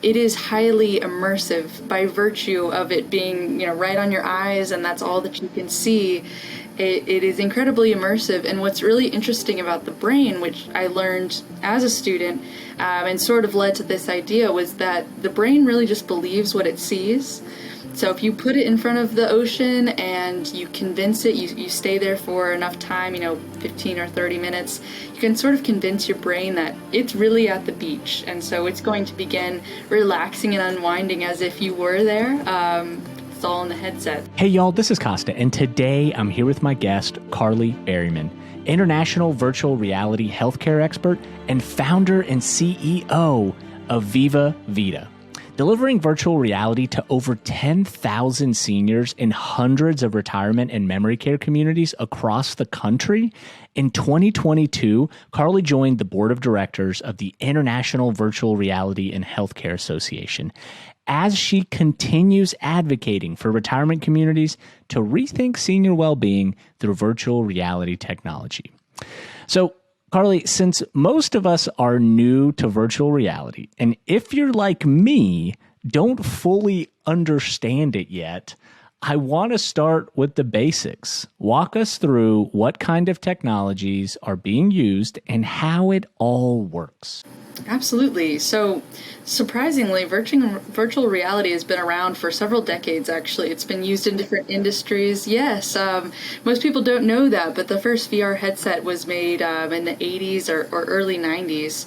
it is highly immersive by virtue of it being, right on your eyes, and that's all that you can see. It is incredibly immersive. And what's really interesting about the brain, which I learned as a student, and sort of led to this idea, was that the brain really just believes what it sees. So if you put it in front of the ocean and you convince it, you stay there for enough time, 15 or 30 minutes, you can sort of convince your brain that it's really at the beach. And so it's going to begin relaxing and unwinding as if you were there. It's all in the headset. Hey y'all, this is Kosta, and today I'm here with my guest, Carleigh Berryman, international virtual reality healthcare expert and founder and CEO of Viva Vita. Delivering virtual reality to over 10,000 seniors in hundreds of retirement and memory care communities across the country. In 2022, Carleigh joined the board of directors of the International Virtual Reality and Healthcare Association as she continues advocating for retirement communities to rethink senior well-being through virtual reality technology. So, Carleigh, since most of us are new to virtual reality, and if you're like me, don't fully understand it yet, I want to start with the basics. Walk us through what kind of technologies are being used and how it all works. Absolutely. So, surprisingly, virtual reality has been around for several decades, actually. It's been used in different industries. Yes, most people don't know that, but the first VR headset was made in the 80s or early 90s.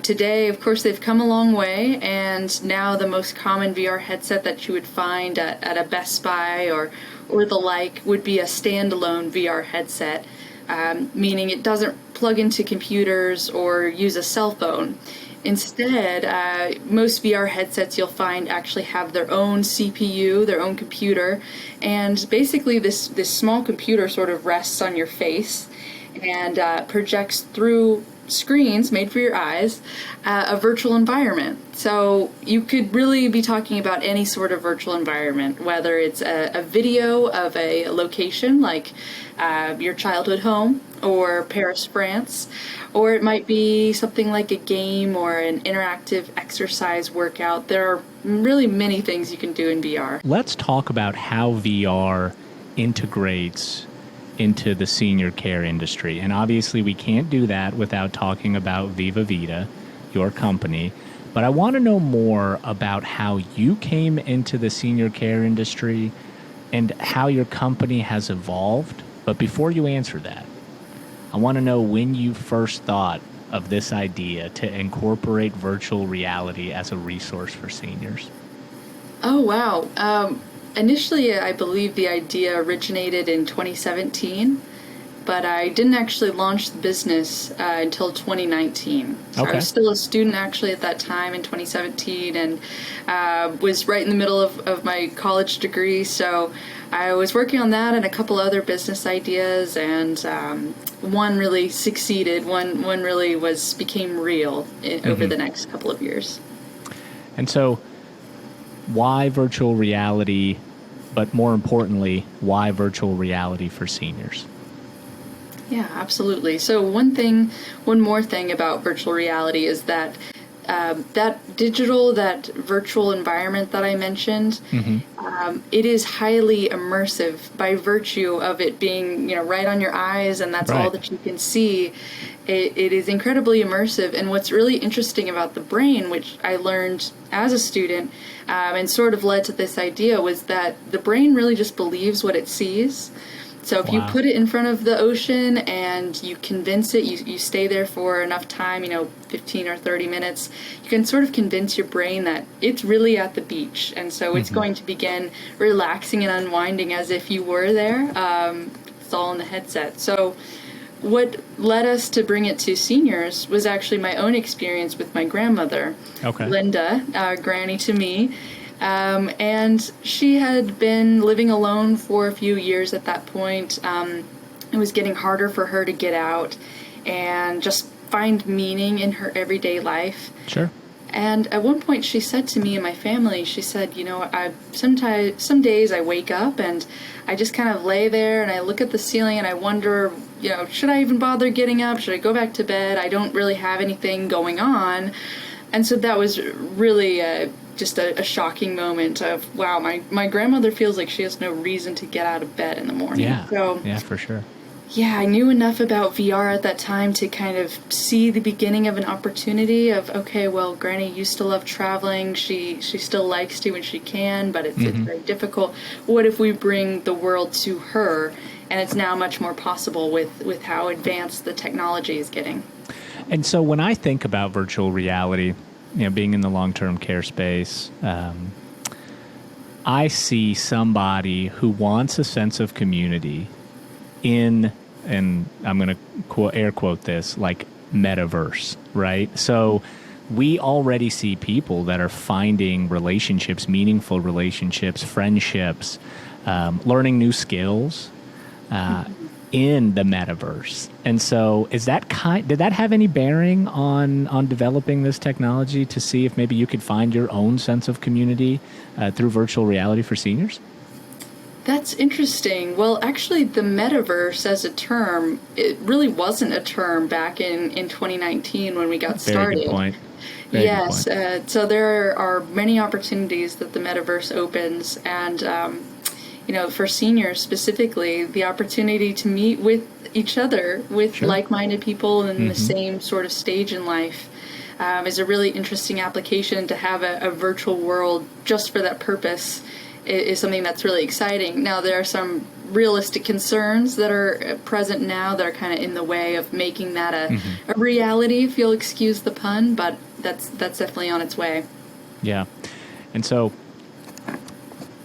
Today, of course, they've come a long way, and now the most common VR headset that you would find at a Best Buy or the like would be a standalone VR headset. Meaning it doesn't plug into computers or use a cell phone. Instead, most VR headsets you'll find actually have their own CPU, their own computer, and basically this small computer sort of rests on your face and projects through screens made for your eyes a virtual environment. So you could really be talking about any sort of virtual environment, whether it's a video of a location like your childhood home or Paris, France, or it might be something like a game or an interactive exercise workout. There are really many things you can do in VR. Let's talk about how VR integrates into the senior care industry. And obviously we can't do that without talking about Viva Vita, your company. But I want to know more about how you came into the senior care industry and how your company has evolved. But before you answer that, I want to know when you first thought of this idea to incorporate virtual reality as a resource for seniors. Oh, wow. Initially, I believe the idea originated in 2017, but I didn't actually launch the business until 2019. So okay. I was still a student actually at that time in 2017 and was right in the middle of my college degree. So I was working on that and a couple other business ideas, and one really succeeded. One really became real over the next couple of years. And so why virtual reality, but more importantly, why virtual reality for seniors? Yeah, absolutely. So one more thing about virtual reality is that that virtual environment that I mentioned, it is highly immersive by virtue of it being, right on your eyes, and that's all that you can see. It is incredibly immersive. And what's really interesting about the brain, which I learned as a student, and sort of led to this idea, was that the brain really just believes what it sees. So if you put it in front of the ocean and you convince it, you stay there for enough time, 15 or 30 minutes, you can sort of convince your brain that it's really at the beach. And so it's going to begin relaxing and unwinding as if you were there. It's all in the headset. So what led us to bring it to seniors was actually my own experience with my grandmother, Linda, granny to me. And she had been living alone for a few years at that point. It was getting harder for her to get out and just find meaning in her everyday life. Sure. And at one point she said to me and my family, she said, some days I wake up and I just kind of lay there and I look at the ceiling and I wonder, should I even bother getting up? Should I go back to bed? I don't really have anything going on. And so that was really just a shocking moment of, wow, my grandmother feels like she has no reason to get out of bed in the morning. Yeah, for sure. Yeah, I knew enough about VR at that time to kind of see the beginning of an opportunity of, okay, well, Granny used to love traveling. She still likes to when she can, but it's very difficult. What if we bring the world to her? And it's now much more possible with how advanced the technology is getting. And so when I think about virtual reality, being in the long-term care space, I see somebody who wants a sense of community in, and I'm going to air quote this, like metaverse, right? So we already see people that are finding relationships, meaningful relationships, friendships, learning new skills in the metaverse. And so did that have any bearing on developing this technology to see if maybe you could find your own sense of community through virtual reality for seniors? That's interesting. Well, actually, the metaverse as a term, it really wasn't a term back in 2019 when we got started. Very good point. Yes. So there are many opportunities that the metaverse opens, and for seniors specifically, the opportunity to meet with each other, with like-minded people in the same sort of stage in life, is a really interesting application. To have a virtual world just for that purpose is something that's really exciting. Now, there are some realistic concerns that are present now that are kind of in the way of making that a reality, if you'll excuse the pun, but that's definitely on its way. Yeah. And so,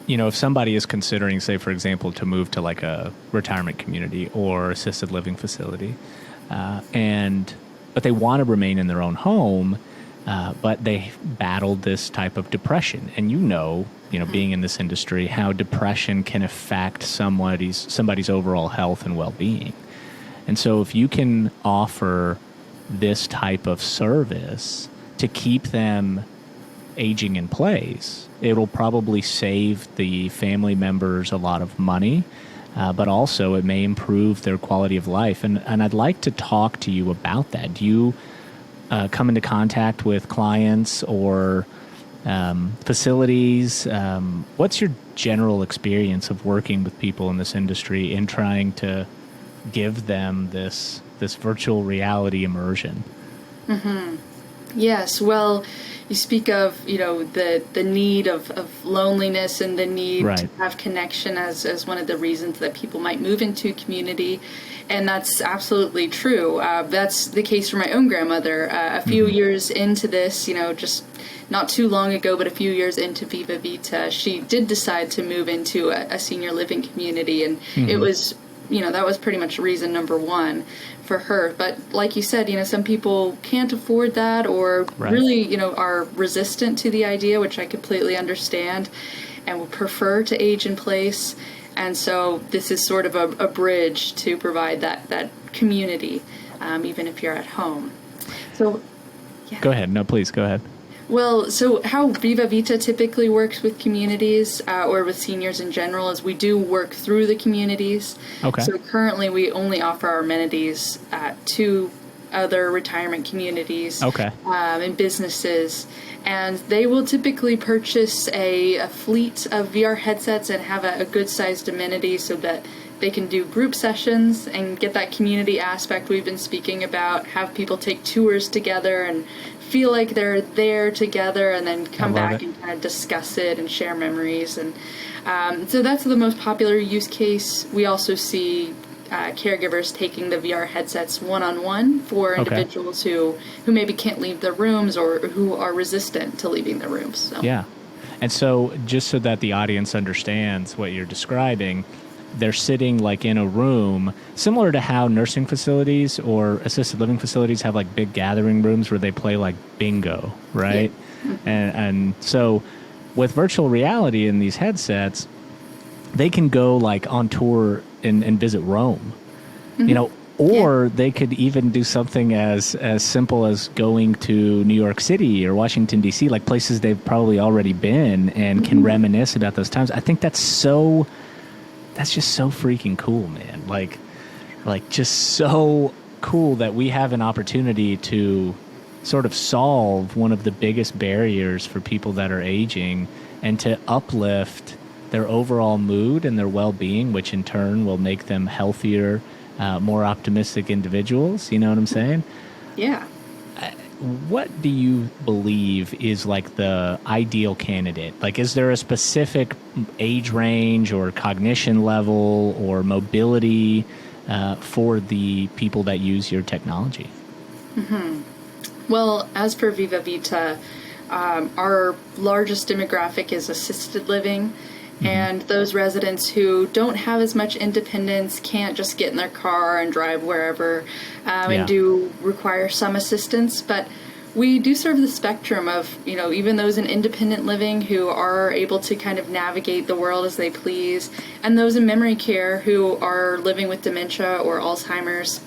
if somebody is considering, say, for example, to move to like a retirement community or assisted living facility, but they want to remain in their own home, but they battled this type of depression. And being in this industry, how depression can affect somebody's overall health and well-being. And so if you can offer this type of service to keep them aging in place, it'll probably save the family members a lot of money, but also it may improve their quality of life. And I'd like to talk to you about that. Do you come into contact with clients or facilities? What's your general experience of working with people in this industry in trying to give them this virtual reality immersion? Yes, well, you speak of, the need of loneliness and the need to have connection as one of the reasons that people might move into community. And that's absolutely true. That's the case for my own grandmother. A few years into this, just not too long ago, but a few years into Viva Vita, she did decide to move into a senior living community. And it was, that was pretty much reason number one for her. But like you said, some people can't afford that or really, are resistant to the idea, which I completely understand, and would prefer to age in place. And so this is sort of a bridge to provide that community, even if you're at home. So, yeah. Go ahead. No, please go ahead. Well, so how Viva Vita typically works with communities or with seniors in general is we do work through the communities. Okay. So currently we only offer our amenities to other retirement communities and businesses. And they will typically purchase a fleet of VR headsets and have a good-sized amenity so that they can do group sessions and get that community aspect we've been speaking about, have people take tours together and feel like they're there together, and then come back and kind of discuss it and share memories. And so that's the most popular use case. We also see caregivers taking the VR headsets one-on-one for individuals who maybe can't leave their rooms or who are resistant to leaving their rooms. So. Yeah. And so just so that the audience understands what you're describing, they're sitting like in a room similar to how nursing facilities or assisted living facilities have like big gathering rooms where they play like bingo, right? Yeah. And so with virtual reality in these headsets, they can go like on tour and visit Rome, or they could even do something as simple as going to New York City or Washington, D.C., like places they've probably already been and can reminisce about those times. I think that's just so freaking cool, man. Like just so cool that we have an opportunity to sort of solve one of the biggest barriers for people that are aging and to uplift their overall mood and their well-being, which in turn will make them healthier, more optimistic individuals. You know what I'm saying? Yeah. What do you believe is like the ideal candidate? Like, is there a specific age range or cognition level or mobility for the people that use your technology? Well, as for Viva Vita, our largest demographic is assisted living. And those residents who don't have as much independence, can't just get in their car and drive wherever, and do require some assistance. But we do serve the spectrum of, even those in independent living who are able to kind of navigate the world as they please, and those in memory care who are living with dementia or Alzheimer's.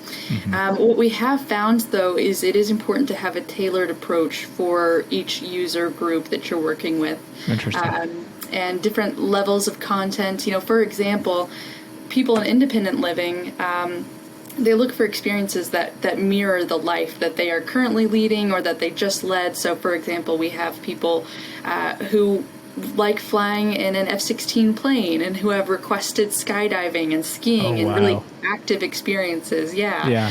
What we have found, though, is it is important to have a tailored approach for each user group that you're working with. Interesting. And different levels of content. For example, people in independent living, they look for experiences that mirror the life that they are currently leading or that they just led. So, for example, we have people who like flying in an F-16 plane and who have requested skydiving and skiing and really active experiences. Yeah.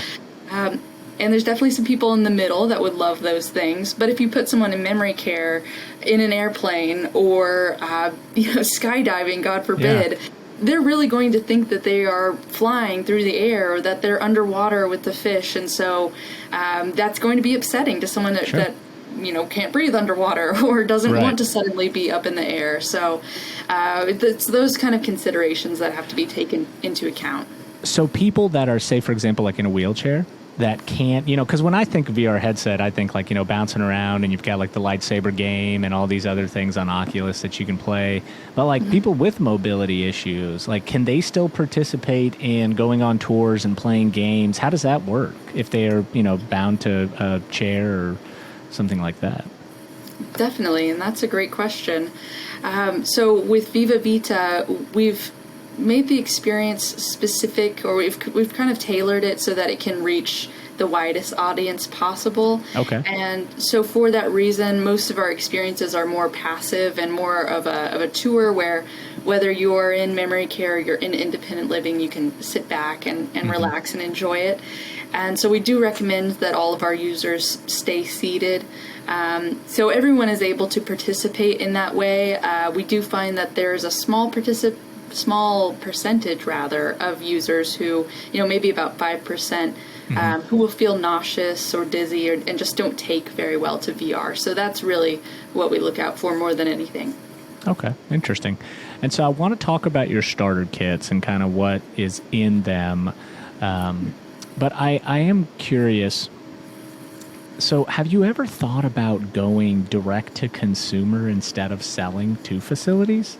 And there's definitely some people in the middle that would love those things. But if you put someone in memory care in an airplane or, skydiving, God forbid, they're really going to think that they are flying through the air or that they're underwater with the fish. And so that's going to be upsetting to someone that can't breathe underwater or doesn't want to suddenly be up in the air. So it's those kind of considerations that have to be taken into account. So people that are, say, for example, like in a wheelchair, that can't, because when I think VR headset, I think like, bouncing around and you've got like the lightsaber game and all these other things on Oculus that you can play. But like people with mobility issues, like can they still participate in going on tours and playing games? How does that work if they are, bound to a chair or something like that? Definitely. And that's a great question. So with Viva Vita, we've made the experience specific, or we've kind of tailored it so that it can reach the widest audience possible. Okay. And so for that reason, most of our experiences are more passive and more of a tour where whether you're in memory care or you're in independent living, you can sit back and relax and enjoy it. And so we do recommend that all of our users stay seated. So everyone is able to participate in that way. We do find that there's a small percentage of users who, maybe about 5%, who will feel nauseous or dizzy and just don't take very well to VR. So that's really what we look out for more than anything. Okay, interesting. And so I want to talk about your starter kits and kind of what is in them. But I am curious. So have you ever thought about going direct to consumer instead of selling to facilities?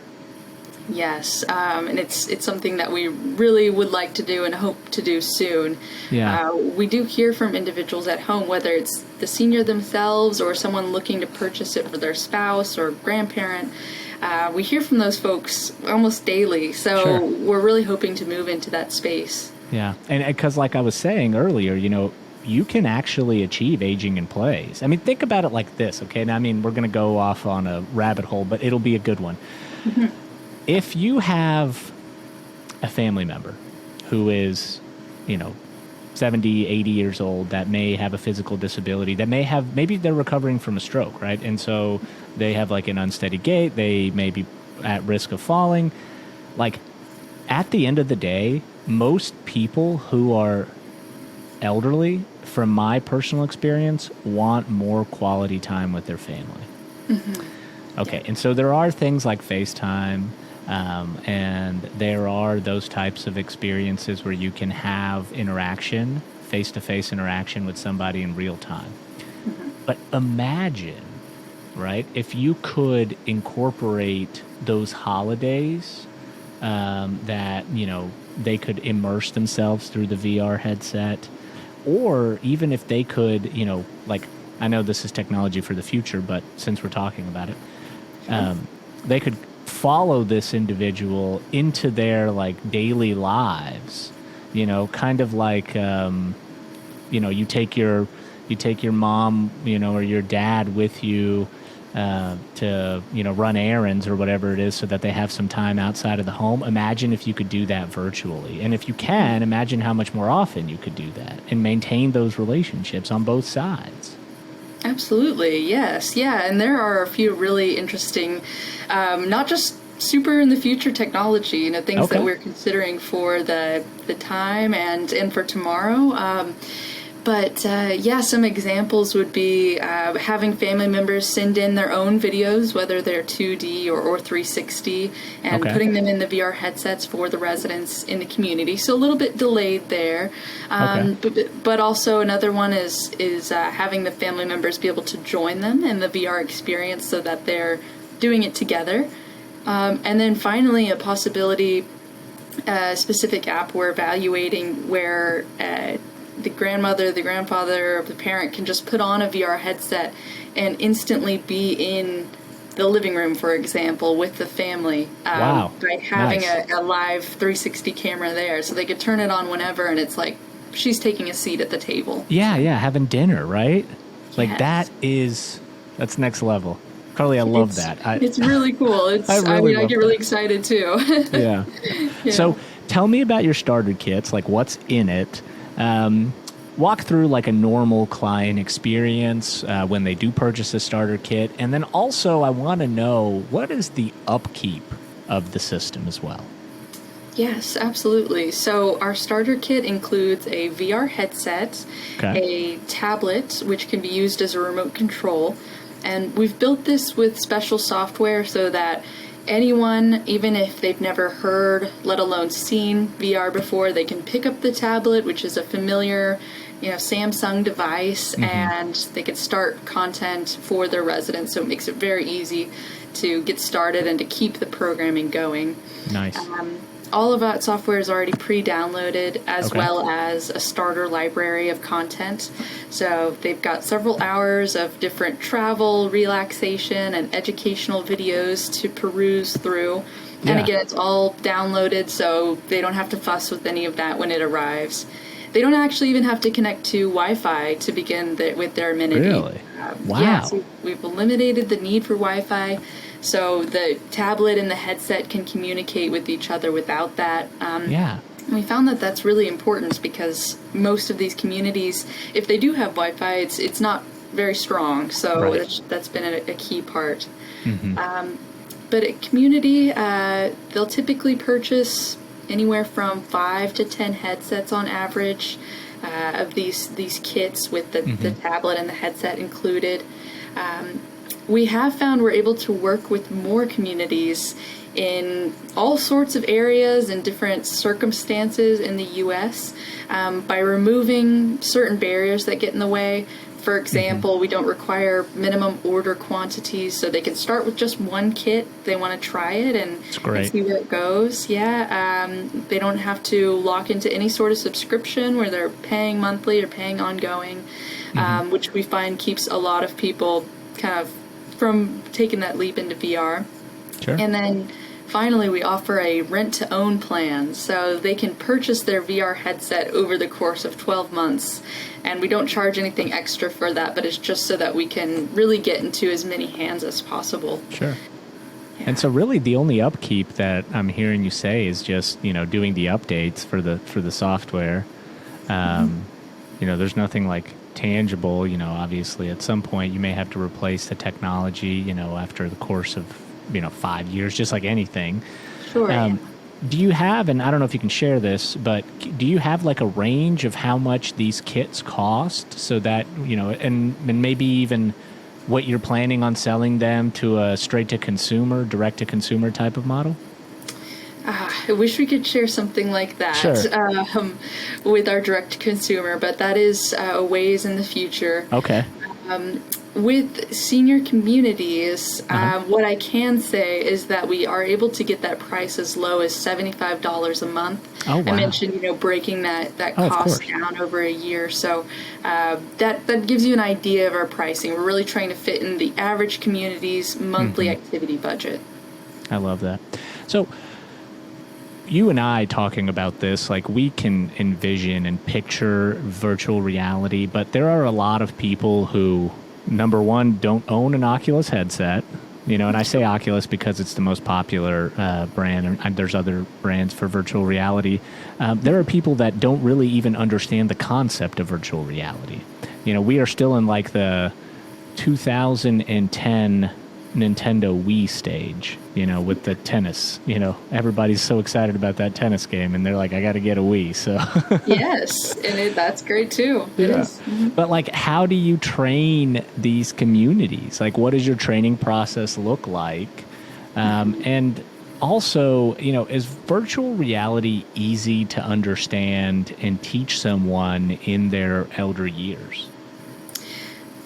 Yes, and it's something that we really would like to do and hope to do soon. Yeah. We do hear from individuals at home, whether it's the senior themselves or someone looking to purchase it for their spouse or grandparent. We hear from those folks almost daily, so we're really hoping to move into that space. Yeah, and because like I was saying earlier, you can actually achieve aging in place. I mean, think about it like this, okay? Now, I mean, we're going to go off on a rabbit hole, but it'll be a good one. If you have a family member who is, 70, 80 years old that may have a physical disability, that maybe they're recovering from a stroke, right? And so they have like an unsteady gait, they may be at risk of falling. Like at the end of the day, most people who are elderly, from my personal experience, want more quality time with their family. Okay, and so there are things like FaceTime, and there are those types of experiences where you can have interaction, face-to-face interaction with somebody in real time. But imagine, right, if you could incorporate those holidays that, they could immerse themselves through the VR headset, or even if they could, like, I know this is technology for the future, but since we're talking about it, they could follow this individual into their like daily lives, kind of like, you take your you take your mom, or your dad with you to, run errands or whatever it is so that they have some time outside of the home. Imagine if you could do that virtually. And if you can, imagine how much more often you could do that and maintain those relationships on both sides. Absolutely, yes. Yeah, and there are a few really interesting, not just super in the future technology, things that we're considering for the time and for tomorrow. But some examples would be having family members send in their own videos, whether they're 2D or 360, and putting them in the VR headsets for the residents in the community. So a little bit delayed there. But also another one is having the family members be able to join them in the VR experience so that they're doing it together. And then finally, a possibility, specific app we're evaluating where the grandmother, the grandfather, or the parent can just put on a VR headset and instantly be in the living room, for example, with the family. By having a live 360 camera there. So they could turn it on whenever, and it's like she's taking a seat at the table. Yeah, having dinner, right? Like that's next level. Carleigh, I love that. It's really cool. I get really excited too. Yeah. So tell me about your starter kits, like what's in it. Walk through like a normal client experience when they do purchase a starter kit. And then also I want to know, what is the upkeep of the system as well? Yes, absolutely. So our starter kit includes a VR headset, a tablet, which can be used as a remote control. And we've built this with special software so that anyone, even if they've never heard, let alone seen VR before, they can pick up the tablet, which is a familiar, Samsung device, and they can start content for their residents. So it makes it very easy to get started and to keep the programming going. Nice. All of that software is already pre-downloaded, as well as a starter library of content. So they've got several hours of different travel, relaxation, and educational videos to peruse through. Yeah. And again, it's all downloaded, so they don't have to fuss with any of that when it arrives. They don't actually even have to connect to Wi-Fi to begin with their amenity. Really? Wow. Yeah, so we've eliminated the need for Wi-Fi. So the tablet and the headset can communicate with each other without that. We found that that's really important because most of these communities, if they do have Wi-Fi, it's not very strong. So that's been a key part. But at community, they'll typically purchase anywhere from 5 to 10 headsets on average of these kits with the tablet and the headset included. We have found we're able to work with more communities in all sorts of areas and different circumstances in the U.S. By removing certain barriers that get in the way. For example, we don't require minimum order quantities, so they can start with just one kit. They want to try it and see where it goes. They don't have to lock into any sort of subscription where they're paying monthly or paying ongoing, which we find keeps a lot of people kind of from taking that leap into VR. Sure. And then finally, we offer a rent-to-own plan, so they can purchase their VR headset over the course of 12 months. And we don't charge anything extra for that, but it's just so that we can really get into as many hands as possible. Sure. Yeah. And so really the only upkeep that I'm hearing you say is just, doing the updates for the software. There's nothing like tangible, obviously at some point you may have to replace the technology, after the course of 5 years, just like anything. Sure. Do you have, and I don't know if you can share this, but do you have like a range of how much these kits cost so that, and maybe even what you're planning on selling them to a straight-to-consumer, direct-to-consumer type of model? I wish we could share something like that with our direct-to-consumer, but that is a ways in the future. Okay. With senior communities, what I can say is that we are able to get that price as low as $75 a month. Oh, wow. I mentioned, breaking that cost down over a year. So that gives you an idea of our pricing. We're really trying to fit in the average community's monthly activity budget. I love that. So you and I talking about this, like we can envision and picture virtual reality, but there are a lot of people who, number one, don't own an Oculus headset. And I say Oculus because it's the most popular brand, and there's other brands for virtual reality. There are people that don't really even understand the concept of virtual reality. We are still in like the 2010 Nintendo Wii stage, with the tennis. Everybody's so excited about that tennis game, and they're like, I got to get a Wii. So yes, and that's great too. It is. Mm-hmm. But like, how do you train these communities? Like, what does your training process look like? And also, is virtual reality easy to understand and teach someone in their elder years?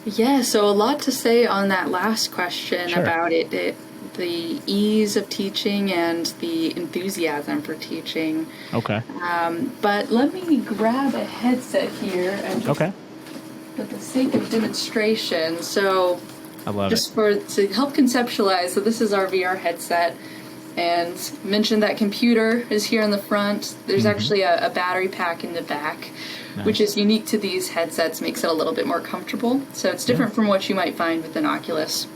Yeah, so a lot to say on that last question Sure. about it, the ease of teaching and the enthusiasm for teaching. Okay. But let me grab a headset here and just, Okay. for the sake of demonstration, so I love just it. to help conceptualize, so this is our VR headset, and mentioned that computer is here in the front. There's actually a battery pack in the back, which is unique to these headsets, makes it a little bit more comfortable. So it's different from what you might find with an Oculus.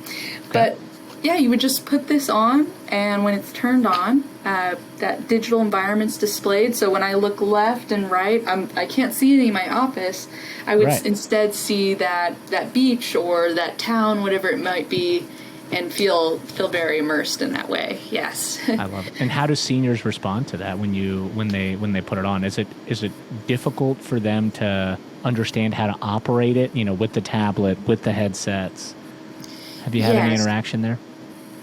But yeah, you would just put this on, and when it's turned on, that digital environment's displayed. So when I look left and right, I can't see any in my office. I would instead see that beach or that town, whatever it might be, and feel very immersed in that way. Yes. I love it. And how do seniors respond to that when they put it on? Is it difficult for them to understand how to operate it, with the tablet, with the headsets? Have you had any interaction there?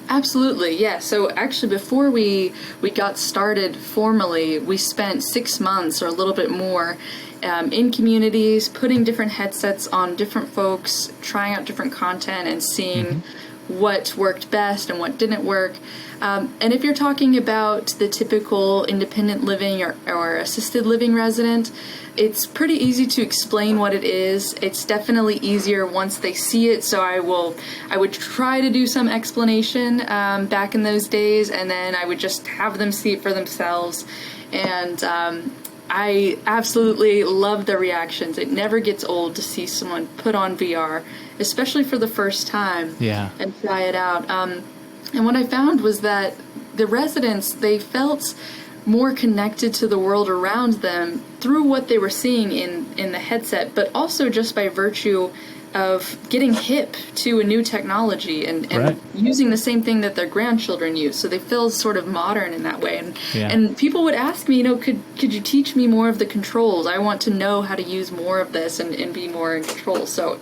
Absolutely, yeah. So actually, before we got started formally, we spent 6 months or a little bit more in communities, putting different headsets on different folks, trying out different content and seeing what worked best and what didn't work. And if you're talking about the typical independent living or assisted living resident, it's pretty easy to explain what it is. It's definitely easier once they see it. So I would try to do some explanation back in those days, and then I would just have them see it for themselves. And I absolutely love the reactions. It never gets old to see someone put on VR, especially for the first time, and try it out. And what I found was that the residents, they felt more connected to the world around them through what they were seeing in the headset, but also just by virtue of getting hip to a new technology and using the same thing that their grandchildren use. So they feel sort of modern in that way. And people would ask me, could you teach me more of the controls? I want to know how to use more of this and be more in control. So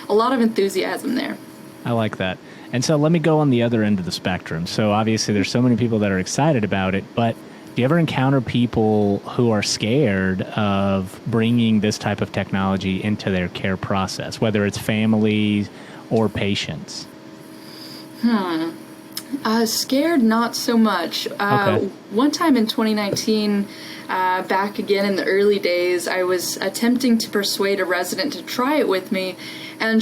a lot of enthusiasm there. I like that. And so let me go on the other end of the spectrum. So obviously there's so many people that are excited about it, but do you ever encounter people who are scared of bringing this type of technology into their care process, whether it's families or patients? Scared, not so much. One time in 2019, back again in the early days, I was attempting to persuade a resident to try it with me. And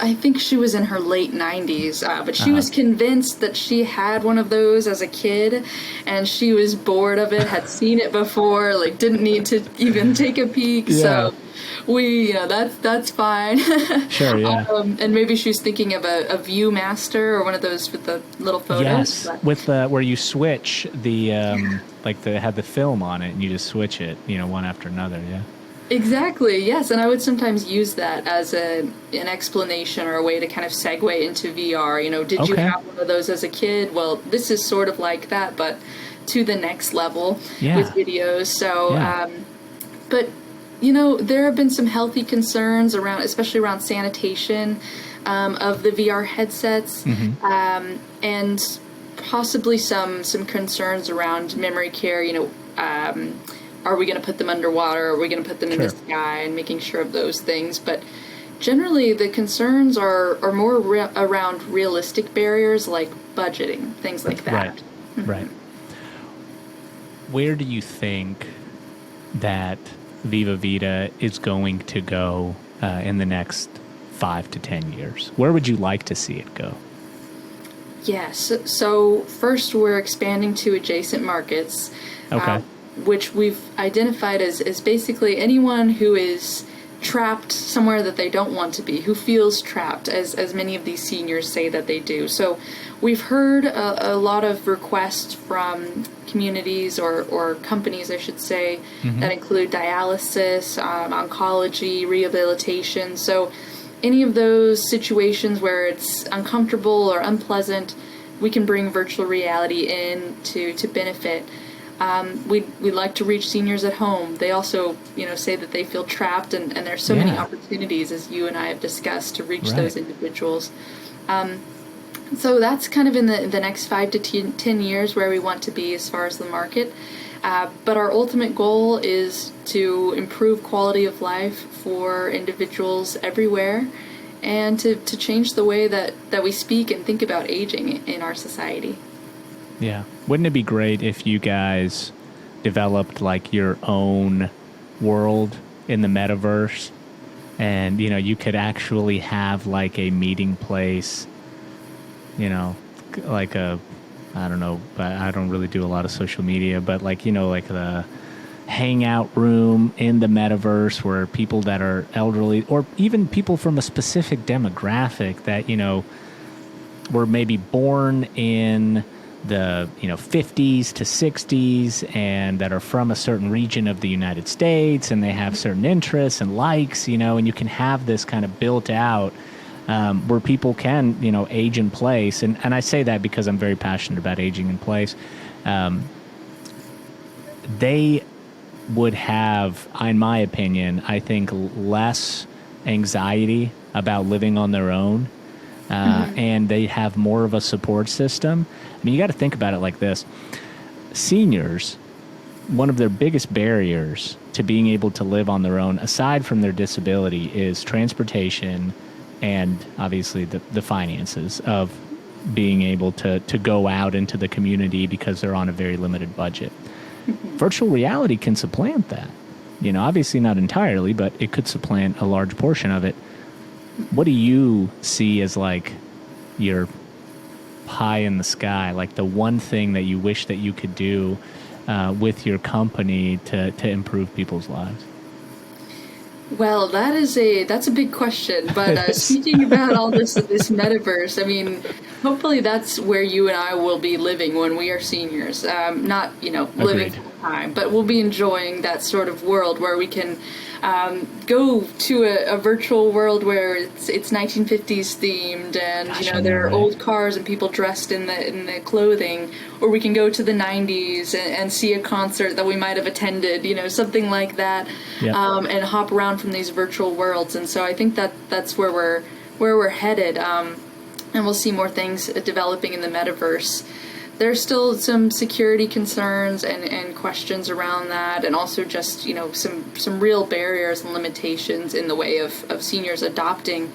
I think she was in her late 90s, but she was convinced that she had one of those as a kid, and she was bored of it, had seen it before, didn't need to even take a peek. So that's fine. Sure, yeah. And maybe she was thinking of a Viewmaster or one of those with the little photos. Yes, with where you switch the had the film on it, and you just switch it, one after another. Yeah. Exactly, yes, and I would sometimes use that as an explanation or a way to kind of segue into VR. Did you have one of those as a kid? Well, this is sort of like that, but to the next level with videos. So, but, there have been some healthy concerns especially around sanitation of the VR headsets, and possibly some concerns around memory care, are we going to put them underwater? Are we going to put them in the sky? And making sure of those things. But generally, the concerns are more around realistic barriers like budgeting, things like that. Right. Where do you think that Viva Vita is going to go in the next 5 to 10 years? Where would you like to see it go? Yes. So first, we're expanding to adjacent markets, Okay. which we've identified as basically anyone who is trapped somewhere that they don't want to be, who feels trapped, as many of these seniors say that they do. So we've heard a lot of requests from communities or companies, I should say, that include dialysis, oncology, rehabilitation. So any of those situations where it's uncomfortable or unpleasant, we can bring virtual reality in to benefit. We like to reach seniors at home. They also, say that they feel trapped, and there's so many opportunities, as you and I have discussed, to reach those individuals. So that's kind of in the next 5 to 10 years where we want to be as far as the market. But our ultimate goal is to improve quality of life for individuals everywhere, and to change the way that we speak and think about aging in our society. Yeah. Wouldn't it be great if you guys developed like your own world in the metaverse, and, you could actually have like a meeting place, like I don't know, but I don't really do a lot of social media, but like, like the hangout room in the metaverse where people that are elderly, or even people from a specific demographic that, were maybe born in the 50s to 60s and that are from a certain region of the United States, and they have certain interests and likes, and you can have this kind of built out where people can, age in place. And I say that because I'm very passionate about aging in place. They would have, in my opinion, I think, less anxiety about living on their own. And they have more of a support system. I mean, you got to think about it like this. Seniors, one of their biggest barriers to being able to live on their own, aside from their disability, is transportation and obviously the finances of being able to go out into the community because they're on a very limited budget. Virtual reality can supplant that. Obviously not entirely, but it could supplant a large portion of it. What do you see as like your pie in the sky, like the one thing that you wish that you could do with your company to improve people's lives? Well, that's a big question, but speaking about all this metaverse, I mean, hopefully that's where you and I will be living when we are seniors. Not living full time, but we'll be enjoying that sort of world where we can go to a virtual world where it's 1950s themed, and Gosh, there are old cars and people dressed in the clothing, or we can go to the 90s and see a concert that we might have attended, something like that. Yep. And hop around from these virtual worlds. And so I think that's where we're headed, and we'll see more things developing in the metaverse. There's still some security concerns and questions around that, and also just some real barriers and limitations in the way of seniors adopting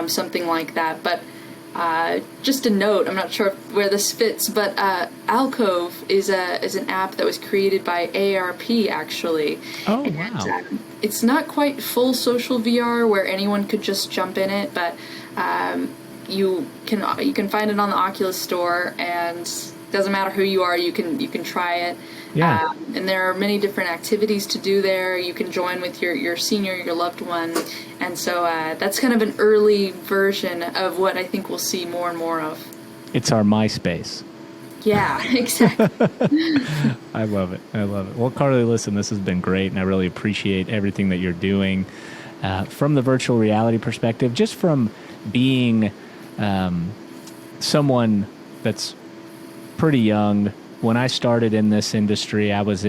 something like that. But just a note, I'm not sure where this fits, but Alcove is an app that was created by AARP, actually. Oh, and, wow. It's not quite full social VR where anyone could just jump in it, but you can find it on the Oculus Store, and doesn't matter who you are, you can try it. Yeah. And there are many different activities to do there. You can join with your senior, your loved one. And so that's kind of an early version of what I think we'll see more and more of. It's our MySpace. Yeah, exactly. I love it. Well, Carleigh, listen, this has been great, and I really appreciate everything that you're doing from the virtual reality perspective, just from being someone that's pretty young. When I started in this industry, I was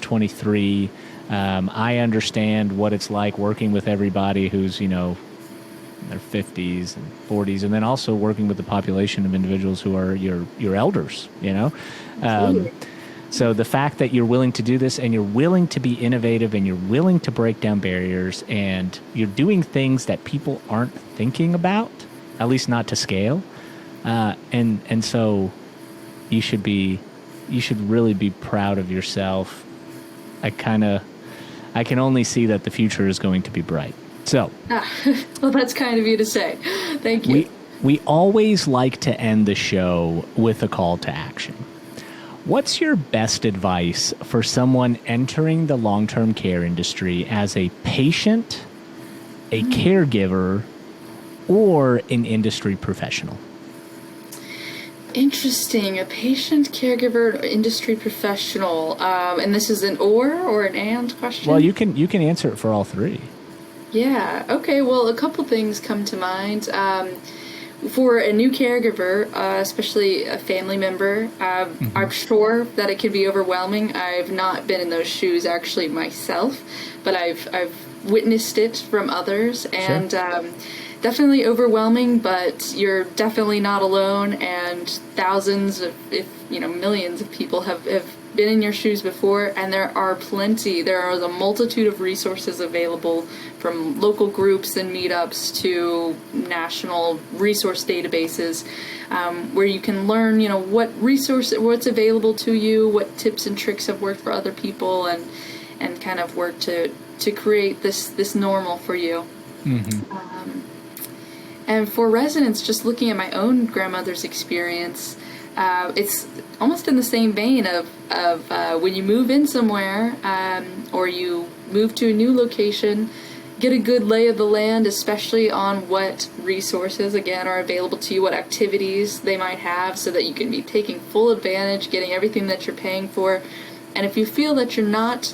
23. I understand what it's like working with everybody who's, in their 50s and 40s, and then also working with the population of individuals who are your elders, So the fact that you're willing to do this, and you're willing to be innovative, and you're willing to break down barriers, and you're doing things that people aren't thinking about, at least not to scale, and so you should really be proud of yourself. I can only see that the future is going to be bright. So, well, that's kind of you to say. Thank you. we always like to end the show with a call to action. What's your best advice for someone entering the long-term care industry as a patient, a caregiver, or an industry professional? Interesting. A patient, caregiver, industry professional. And this is an or an and question? Well, you can answer it for all three. Yeah. Okay. Well, a couple things come to mind. For a new caregiver, especially a family member, I'm sure that it can be overwhelming. I've not been in those shoes actually myself, but I've witnessed it from others, and definitely overwhelming. But you're definitely not alone, and thousands of, if millions of people have been in your shoes before, and there are a multitude of resources available, from local groups and meetups to national resource databases, where you can learn, what's available to you, what tips and tricks have worked for other people, and kind of work to create this normal for you. And for residents, just looking at my own grandmother's experience, it's almost in the same vein of when you move in somewhere, or you move to a new location, get a good lay of the land, especially on what resources, again, are available to you, what activities they might have, so that you can be taking full advantage, getting everything that you're paying for. And if you feel that you're not,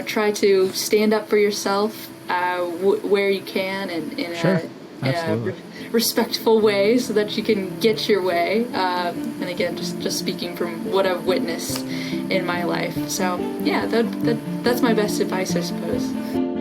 try to stand up for yourself where you can, and in a respectful way, so that you can get your way. And again, just speaking from what I've witnessed in my life. So yeah, that's my best advice, I suppose.